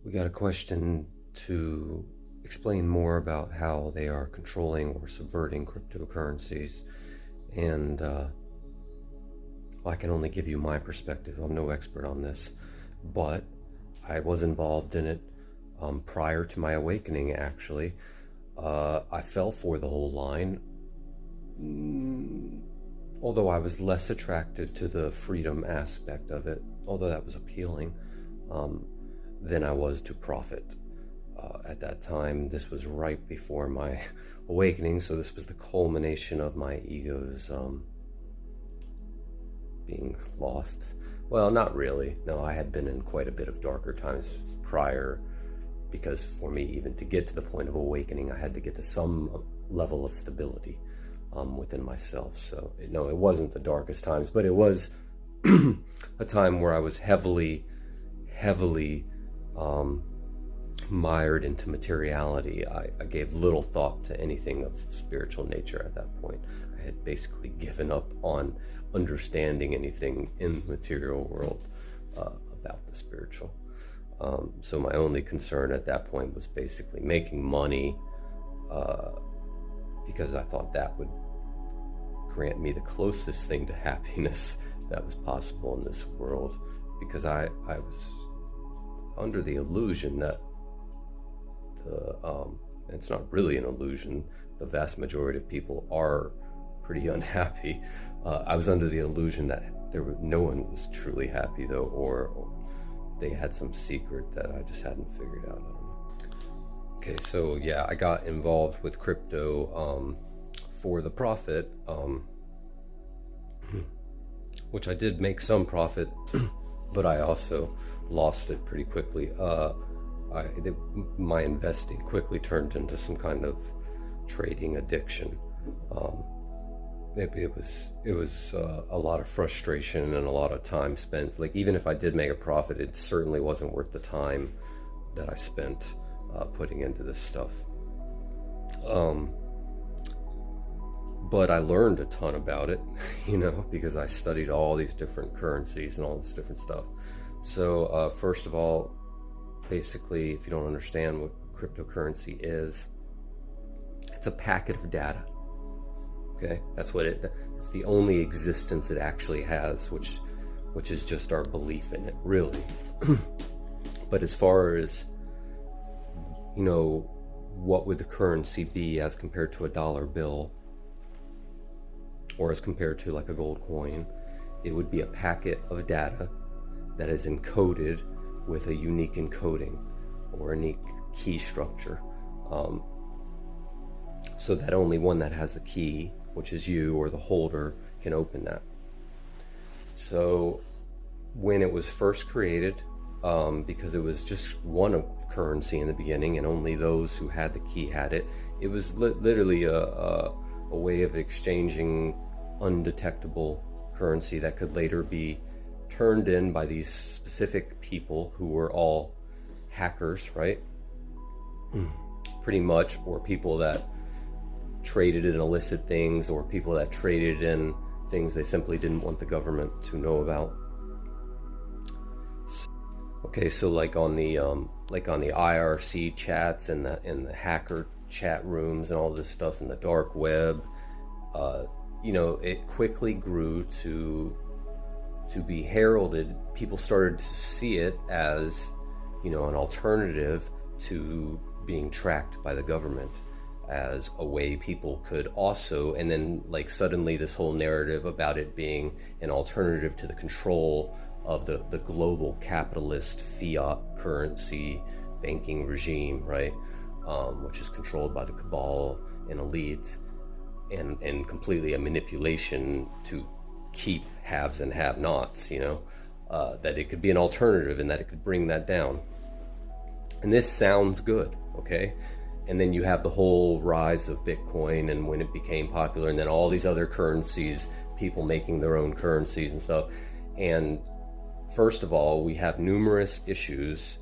We got a question to explain more about how they are controlling or subverting cryptocurrencies. And I can only give you my perspective. I'm no expert on this, but I was involved in it prior to my awakening, actually. I fell for the whole line, although I was less attracted to the freedom aspect of it, although that was appealing, than I was to profit. At that time, this was right before my awakening, so this was the culmination of my ego's being lost. Well, not really. No, I had been in quite a bit of darker times prior, because for me, even to get to the point of awakening, I had to get to some level of stability within myself. So, no, it wasn't the darkest times, but it was a time where I was heavily mired into materiality. I gave little thought to anything of spiritual nature at that point. I had basically given up on understanding anything in the material world about the spiritual. So my only concern at that point was basically making money, because I thought that would grant me the closest thing to happiness that was possible in this world, because I was under the illusion that it's not really an illusion. The vast majority of people are pretty unhappy. I was under the illusion that no one was truly happy, though, or they had some secret that I just hadn't figured out. I don't know. Okay, so yeah, I got involved with crypto for the profit, which I did make some profit, but I also lost it pretty quickly. My investing quickly turned into some kind of trading addiction. It was a lot of frustration and a lot of time spent. Like, even if I did make a profit, it certainly wasn't worth the time that I spent putting into this stuff. But I learned a ton about it, because I studied all these different currencies and all this different stuff. So first of all, basically, if you don't understand what cryptocurrency is, it's a packet of data. Okay, that's what it's the only existence it actually has, which is just our belief in it, really. But as far as, what would the currency be as compared to a dollar bill, or as compared to like a gold coin, it would be a packet of data that is encoded with a unique encoding or a unique key structure, so that only one that has the key, which is you or the holder, can open that. So when it was first created, because it was just one of currency in the beginning and only those who had the key had it, it was literally a way of exchanging undetectable currency that could later be turned in by these specific people who were all hackers, right? Pretty much, or people that traded in illicit things, or people that traded in things they simply didn't want the government to know about. Okay, so like on the IRC chats and the hacker chat rooms and all this stuff in the dark web, it quickly grew to be heralded. People started to see it as, an alternative to being tracked by the government, as a way people could also, and then like suddenly this whole narrative about it being an alternative to the control of the global capitalist fiat currency banking regime, right? Which is controlled by the cabal and elites, and completely a manipulation to keep haves and have-nots, that it could be an alternative and that it could bring that down. And this sounds good, okay? And then you have the whole rise of Bitcoin, and when it became popular, and then all these other currencies, people making their own currencies and stuff. And first of all, we have numerous issues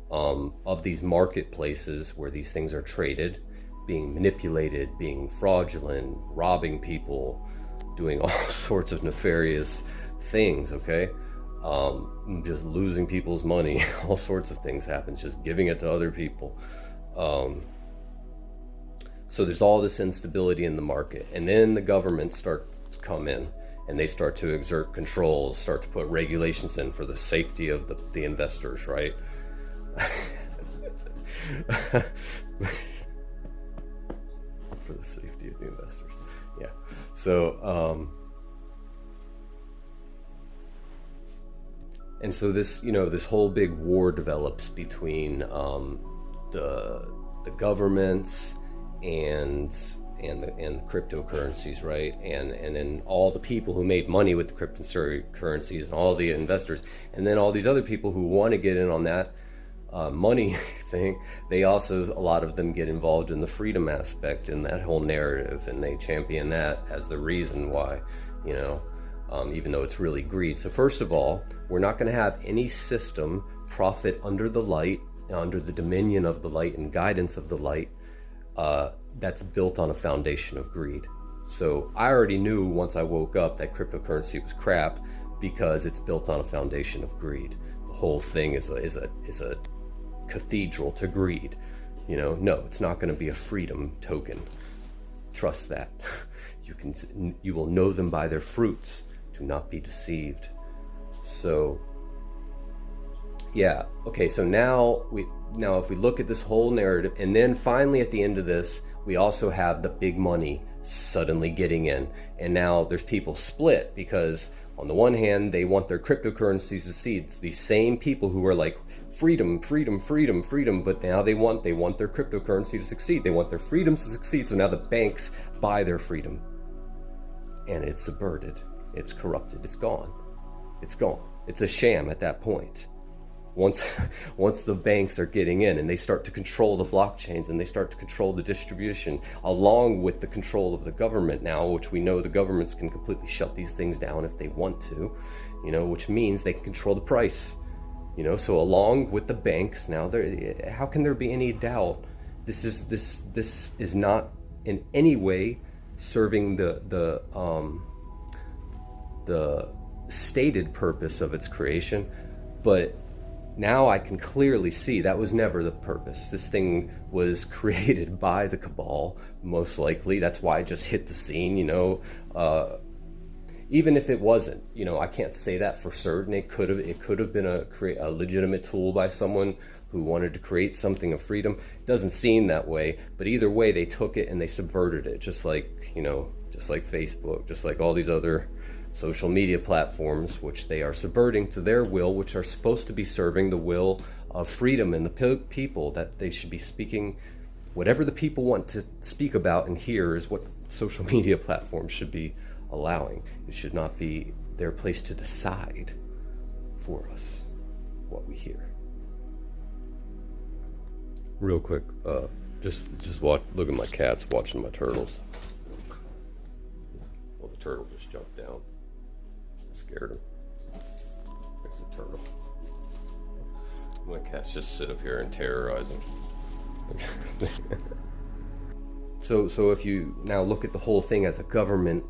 of these marketplaces where these things are traded, being manipulated, being fraudulent, robbing people, doing all sorts of nefarious things, okay? just losing people's money. All sorts of things happen, just giving it to other people. So there's all this instability in the market, and then the governments start to come in, and they start to exert control, start to put regulations in for the safety of the investors, right? For the safety of the investors, yeah. So and so this, this whole big war develops between the governments and the cryptocurrencies, right? And then all the people who made money with the cryptocurrencies and all the investors, and then all these other people who want to get in on that money thing. They also, a lot of them get involved in the freedom aspect in that whole narrative, and they champion that as the reason why, even though it's really greed. So first of all, we're not going to have any system profit under the light, under the dominion of the light and guidance of the light, that's built on a foundation of greed. So I already knew once I woke up that cryptocurrency was crap, because it's built on a foundation of greed. The whole thing is a cathedral to greed. No, it's not going to be a freedom token. Trust that. You will know them by their fruits. Do not be deceived. So yeah, okay, so now if we look at this whole narrative, and then finally at the end of this, we also have the big money suddenly getting in, and now there's people split, because on the one hand, they want their cryptocurrencies to succeed. It's these same people who are like, freedom, freedom, freedom, freedom, but now they want their cryptocurrency to succeed. They want their freedoms to succeed, so now the banks buy their freedom. And it's subverted. It's corrupted. It's gone. It's gone. It's a sham at that point. Once the banks are getting in and they start to control the blockchains and they start to control the distribution, along with the control of the government now, which we know the governments can completely shut these things down if they want to, which means they can control the price, so along with the banks now, how can there be any doubt this is not in any way serving the stated purpose of its creation? But now I can clearly see that was never the purpose. This thing was created by the cabal, most likely. That's why it just hit the scene, even if it wasn't, I can't say that for certain. It could have been a legitimate tool by someone who wanted to create something of freedom. It doesn't seem that way, but either way, they took it and they subverted it, just like Facebook, just like all these other social media platforms, which they are subverting to their will, which are supposed to be serving the will of freedom and the people, that they should be speaking whatever the people want to speak about and hear is what social media platforms should be allowing. It should not be their place to decide for us what we hear. Real quick, just look at my cats watching my turtles. Well, the turtle just jumped down. Scared him. There's the turtle. My cats just sit up here and terrorize him. So if you now look at the whole thing as a government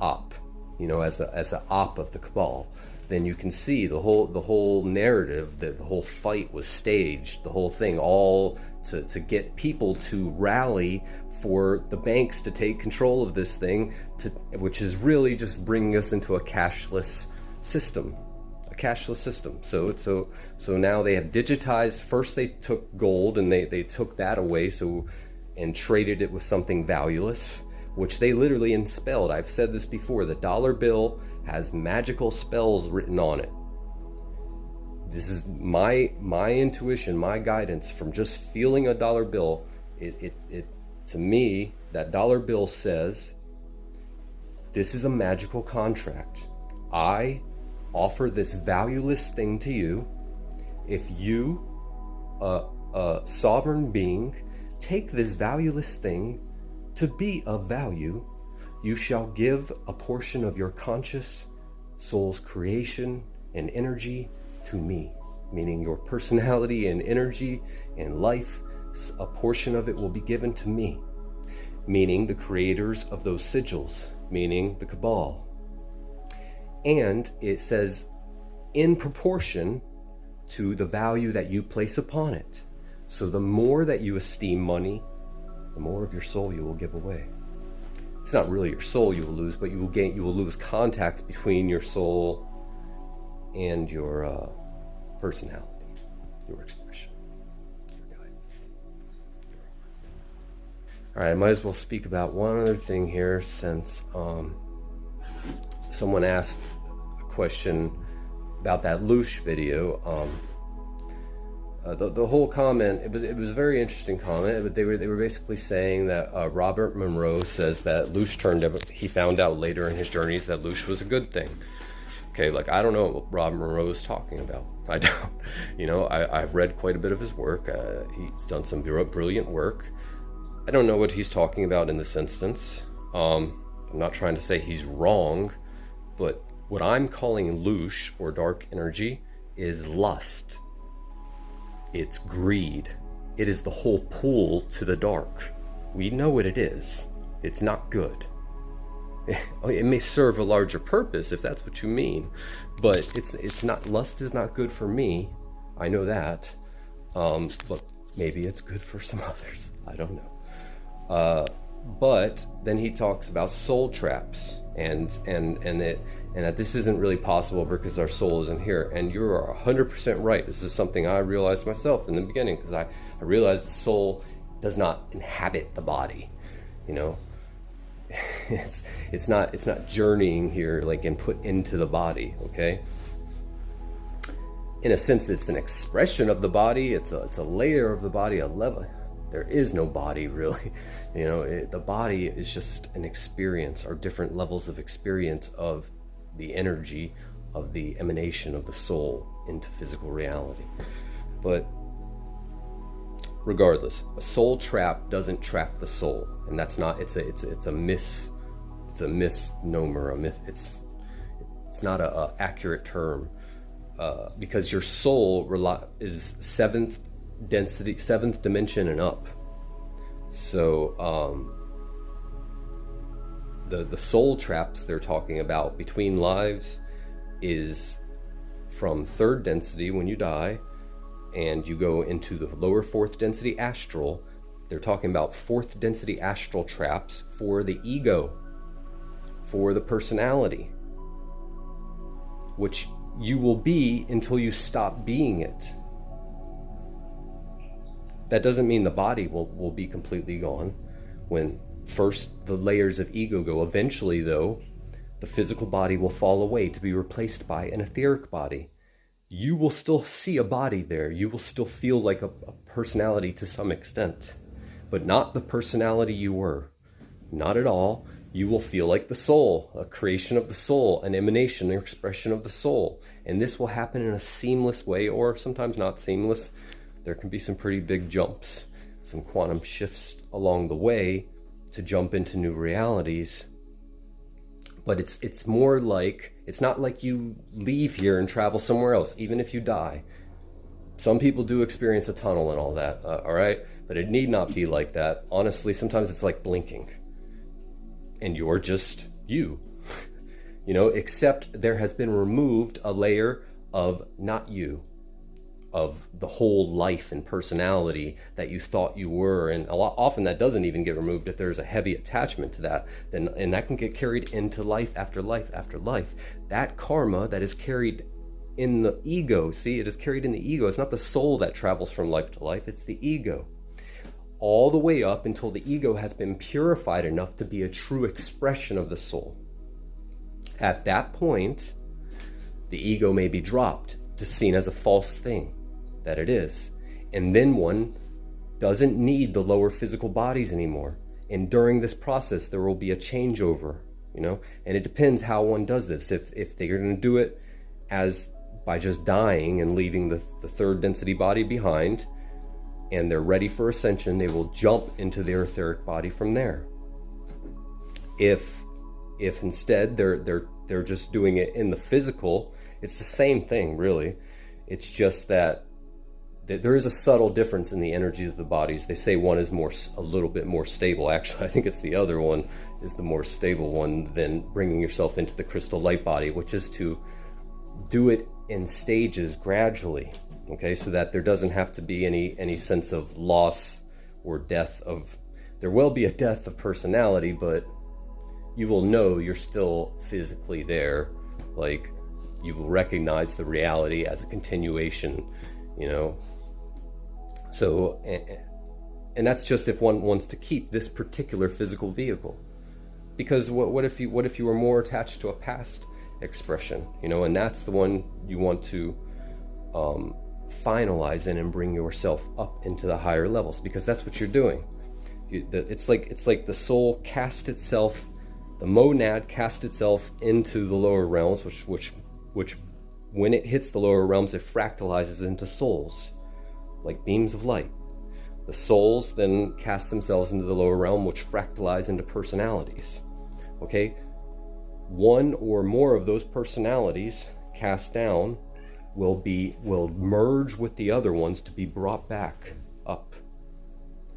op, as an op of the cabal, then you can see the whole narrative, that the whole fight was staged, the whole thing, all to get people to rally for the banks to take control of this thing, which is really just bringing us into a cashless system. So now they have digitized. First they took gold and they took that away, and traded it with something valueless, which they literally enspelled. I've said this before, the dollar bill has magical spells written on it. This is my intuition, my guidance from just feeling a dollar bill. It to me, that dollar bill says, this is a magical contract. I offer this valueless thing to you. If you, a sovereign being, take this valueless thing to be of value, you shall give a portion of your conscious soul's creation and energy to me, meaning your personality and energy and life. A portion of it will be given to me, meaning the creators of those sigils, meaning the cabal. And it says, in proportion to the value that you place upon it. So the more that you esteem money, the more of your soul you will give away. It's not really your soul you will lose, but you will lose contact between your soul and your personality, your expression, your guidance. All right, I might as well speak about one other thing here, since someone asked a question about that Loosh video. The whole comment, it was a very interesting comment, but they were basically saying that Robert Monroe says that Loosh he found out later in his journeys that Loosh was a good thing. Okay, like, I don't know what Robert Monroe is talking about. I don't. You know, I've read quite a bit of his work. He's done some brilliant work. I don't know what he's talking about in this instance. I'm not trying to say he's wrong, but what I'm calling Loosh, or dark energy, is lust. It's greed. It is the whole pull to the dark. We know what it is. It's not good. It may serve a larger purpose if that's what you mean, but it's not. Lust is not good for me. I know that, but maybe it's good for some others. I don't know. But then he talks about soul traps and that this isn't really possible because our soul isn't here. And you're 100% right. This is something I realized myself in the beginning, because I realized the soul does not inhabit the body. You know, it's not journeying here like and put into the body. Okay. In a sense, it's an expression of the body. It's a layer of the body, a level. There is no body, really. You know, the body is just an experience, or different levels of experience of the energy of the emanation of the soul into physical reality. But regardless, a soul trap doesn't trap the soul, and that's not. It's a misnomer. It's not a accurate term, because your soul is seventh density, seventh dimension and up. So the soul traps they're talking about between lives is from third density when you die, and you go into the lower fourth density astral. They're talking about fourth density astral traps for the ego, for the personality, which you will be until you stop being it. That doesn't mean the body will be completely gone when first the layers of ego go. Eventually, though, the physical body will fall away to be replaced by an etheric body. You will still see a body there. You will still feel like a personality to some extent, but not the personality you were. Not at all. You will feel like the soul, a creation of the soul, an emanation, an expression of the soul. And this will happen in a seamless way, or sometimes not seamless. There can be some pretty big jumps, some quantum shifts along the way to jump into new realities. But it's more like, it's not like you leave here and travel somewhere else, even if you die. Some people do experience a tunnel and all that, all right? But it need not be like that. Honestly, sometimes it's like blinking. And you're just you. You know, except there has been removed a layer of not you, of the whole life and personality that you thought you were. And often that doesn't even get removed if there's a heavy attachment to that, and that can get carried into life after life after life. That karma that is carried in the ego, see, it is carried in the ego. It's not the soul that travels from life to life, it's the ego. All the way up until the ego has been purified enough to be a true expression of the soul. At that point, the ego may be dropped to seen as a false thing that it is. And then one doesn't need the lower physical bodies anymore. And during this process, there will be a changeover, you know, and it depends how one does this. If they're going to do it as by just dying and leaving the third density body behind, and they're ready for ascension, they will jump into their etheric body from there. If instead they're just doing it in the physical, it's the same thing, really. It's just that there is a subtle difference in the energies of the bodies. They say one is a little bit more stable. Actually, I think it's the other one is the more stable one than bringing yourself into the crystal light body, which is to do it in stages gradually, okay, so that there doesn't have to be any sense of loss or death of, there will be a death of personality, but you will know you're still physically there. Like, you will recognize the reality as a continuation, you know. So, and that's just if one wants to keep this particular physical vehicle. Because what if you were more attached to a past expression, you know, and that's the one you want to finalize in and bring yourself up into the higher levels, because that's what you're doing. It's like the soul cast itself, the monad cast itself into the lower realms, which when it hits the lower realms, it fractalizes into souls, like beams of light. The souls then cast themselves into the lower realm, which fractalize into personalities. Okay, one or more of those personalities cast down will merge with the other ones to be brought back up.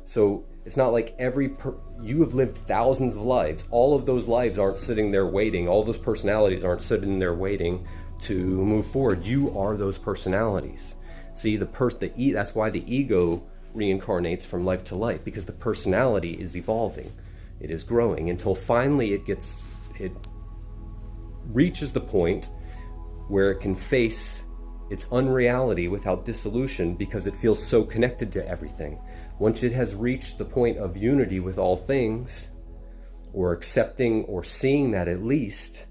So it's not like you have lived thousands of lives. All of those lives aren't sitting there waiting. All those personalities aren't sitting there waiting to move forward. You are those personalities. See, that's why the ego reincarnates from life to life, because the personality is evolving. It is growing until finally it reaches the point where it can face its unreality without dissolution, because it feels so connected to everything. Once it has reached the point of unity with all things, or accepting or seeing that at least,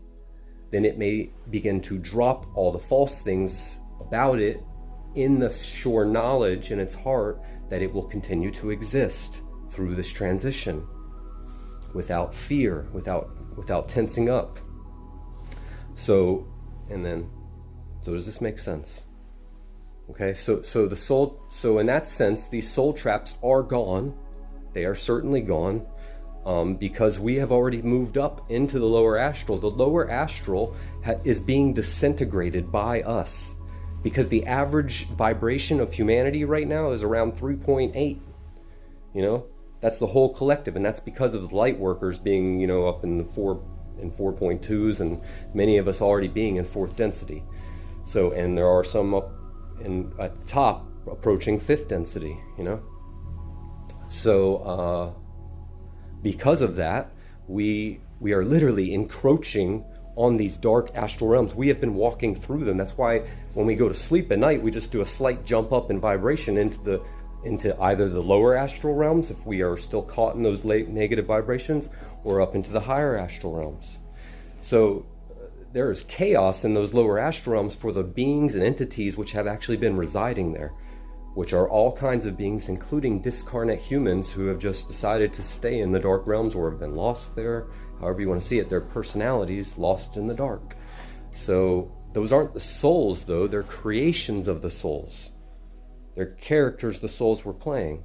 then it may begin to drop all the false things about it in the sure knowledge in its heart that it will continue to exist through this transition without fear, without tensing up. So does this make sense? Okay, so the soul, so in that sense, these soul traps are gone. They are certainly gone, because we have already moved up into the lower astral. The lower astral is being disintegrated by us, because the average vibration of humanity right now is around 3.8. You know, that's the whole collective, and that's because of the light workers being, you know, up in the 4.2s, and many of us already being in fourth density. So, and there are some up at the top approaching fifth density, you know. So because of that, we are literally encroaching on these dark astral realms. We have been walking through them. That's why when we go to sleep at night, we just do a slight jump up in vibration into either the lower astral realms, if we are still caught in those negative vibrations, or up into the higher astral realms. So there is chaos in those lower astral realms for the beings and entities which have actually been residing there, which are all kinds of beings, including discarnate humans who have just decided to stay in the dark realms or have been lost there. However you want to see it, their personalities lost in the dark. So those aren't the souls, though. They're creations of the souls. They're characters the souls were playing.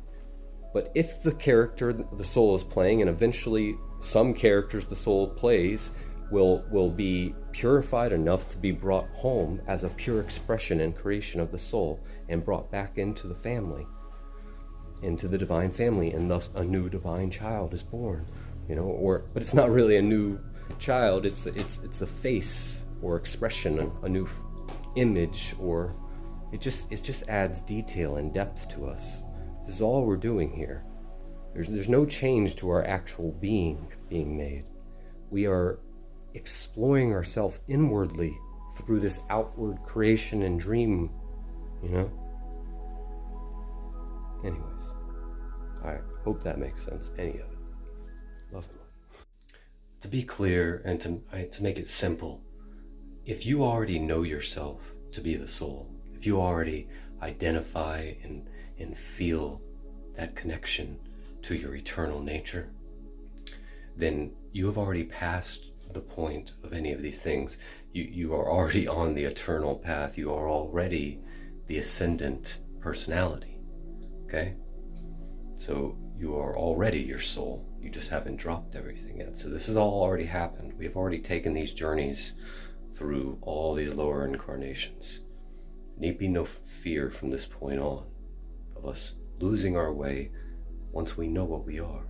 But if the character the soul is playing, and eventually some characters the soul plays will be purified enough to be brought home as a pure expression and creation of the soul, and brought back into the family, into the divine family, and thus a new divine child is born. You know, but it's not really a new child. It's a face or expression, a new image, or it just adds detail and depth to us. This is all we're doing here. There's no change to our actual being made. We are exploring ourselves inwardly through this outward creation and dream, you know. Anyways, I hope that makes sense. Any of it. Love him. To be clear and to make it simple, if you already know yourself to be the soul, if you already identify and feel that connection to your eternal nature, then you have already passed the point of any of these things. You are already on the eternal path. You are already the ascendant personality. Okay? So you are already your soul. You just haven't dropped everything yet. So this has all already happened. We have already taken these journeys through all these lower incarnations. Need be no fear from this point on of us losing our way once we know what we are.